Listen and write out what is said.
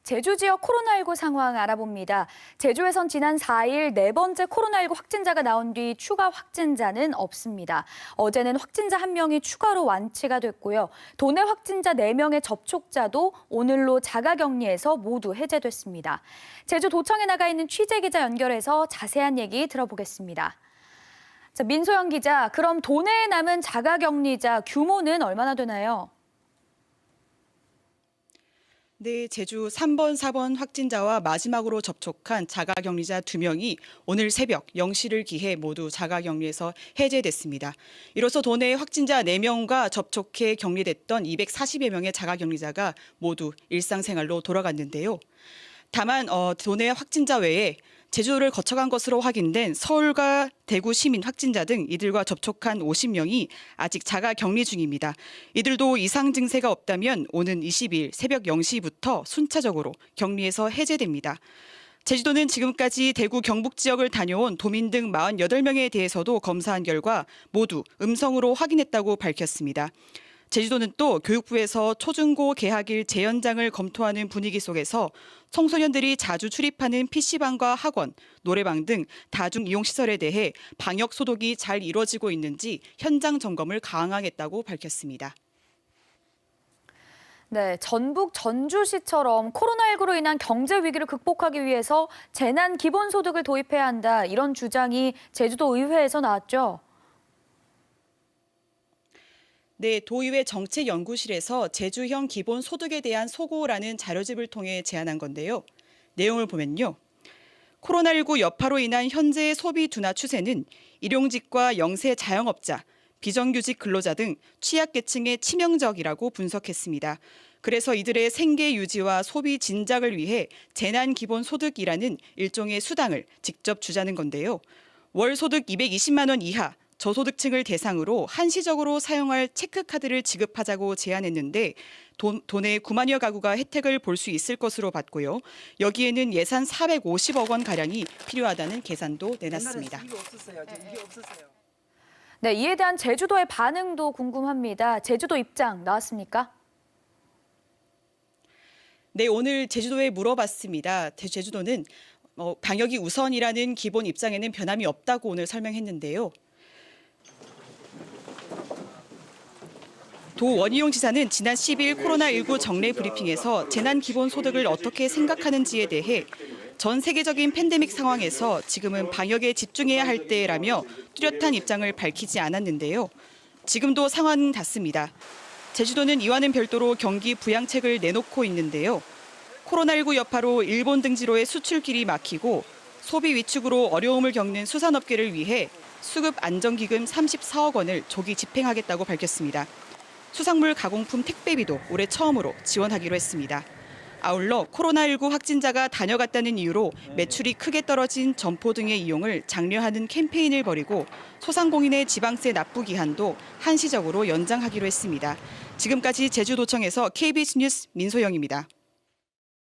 제주 지역 코로나19 상황 알아봅니다. 제주에선 지난 4일 네 번째 코로나19 확진자가 나온 뒤 추가 확진자는 없습니다. 어제는 확진자 1명이 추가로 완치가 됐고요. 도내 확진자 4명의 접촉자도 오늘로 자가격리에서 모두 해제됐습니다. 제주도청에 나가 있는 취재기자 연결해서 자세한 얘기 들어보겠습니다. 자, 민소영 기자, 그럼 도내에 남은 자가격리자 규모는 얼마나 되나요? 네, 제주 3번, 4번 확진자와 마지막으로 접촉한 자가격리자 2명이 오늘 새벽 0시를 기해 모두 자가격리에서 해제됐습니다. 이로써 도내 확진자 4명과 접촉해 격리됐던 240여 명의 자가격리자가 모두 일상생활로 돌아갔는데요. 다만 도내 확진자 외에 제주도를 거쳐간 것으로 확인된 서울과 대구 시민 확진자 등 이들과 접촉한 50명이 아직 자가 격리 중입니다. 이들도 이상 증세가 없다면 오는 20일 새벽 0시부터 순차적으로 격리에서 해제됩니다. 제주도는 지금까지 대구 경북 지역을 다녀온 도민 등 48명에 대해서도 검사한 결과 모두 음성으로 확인했다고 밝혔습니다. 제주도는 또 교육부에서 초중고 개학일 재연장을 검토하는 분위기 속에서 청소년들이 자주 출입하는 PC방과 학원, 노래방 등 다중이용시설에 대해 방역 소독이 잘 이루어지고 있는지 현장 점검을 강화하겠다고 밝혔습니다. 네, 전북 전주시처럼 코로나19로 인한 경제 위기를 극복하기 위해서 재난 기본소득을 도입해야 한다, 이런 주장이 제주도 의회에서 나왔죠. 네, 도의회 정책연구실에서 제주형 기본소득에 대한 소고라는 자료집을 통해 제안한 건데요. 내용을 보면요. 코로나19 여파로 인한 현재의 소비 둔화 추세는 일용직과 영세 자영업자, 비정규직 근로자 등 취약계층에 치명적이라고 분석했습니다. 그래서 이들의 생계 유지와 소비 진작을 위해 재난기본소득이라는 일종의 수당을 직접 주자는 건데요. 월 소득 220만 원 이하, 저소득층을 대상으로 한시적으로 사용할 체크카드를 지급하자고 제안했는데 도내 9만여 가구가 혜택을 볼 수 있을 것으로 봤고요. 여기에는 예산 450억 원 가량이 필요하다는 계산도 내놨습니다. 네, 이에 대한 제주도의 반응도 궁금합니다. 제주도 입장 나왔습니까? 네, 오늘 제주도에 물어봤습니다. 제주도는 방역이 우선이라는 기본 입장에는 변함이 없다고 오늘 설명했는데요. 도 원희용 지사는 지난 10일 코로나19 정례 브리핑에서 재난기본소득을 어떻게 생각하는지에 대해 전 세계적인 팬데믹 상황에서 지금은 방역에 집중해야 할 때라며 뚜렷한 입장을 밝히지 않았는데요. 지금도 상황은 같습니다. 제주도는 이와는 별도로 경기 부양책을 내놓고 있는데요. 코로나19 여파로 일본 등지로의 수출길이 막히고 소비 위축으로 어려움을 겪는 수산업계를 위해 수급 안정기금 34억 원을 조기 집행하겠다고 밝혔습니다. 수산물 가공품 택배비도 올해 처음으로 지원하기로 했습니다. 아울러 코로나19 확진자가 다녀갔다는 이유로 매출이 크게 떨어진 점포 등의 이용을 장려하는 캠페인을 벌이고 소상공인의 지방세 납부 기한도 한시적으로 연장하기로 했습니다. 지금까지 제주도청에서 KBS 뉴스 민소영입니다.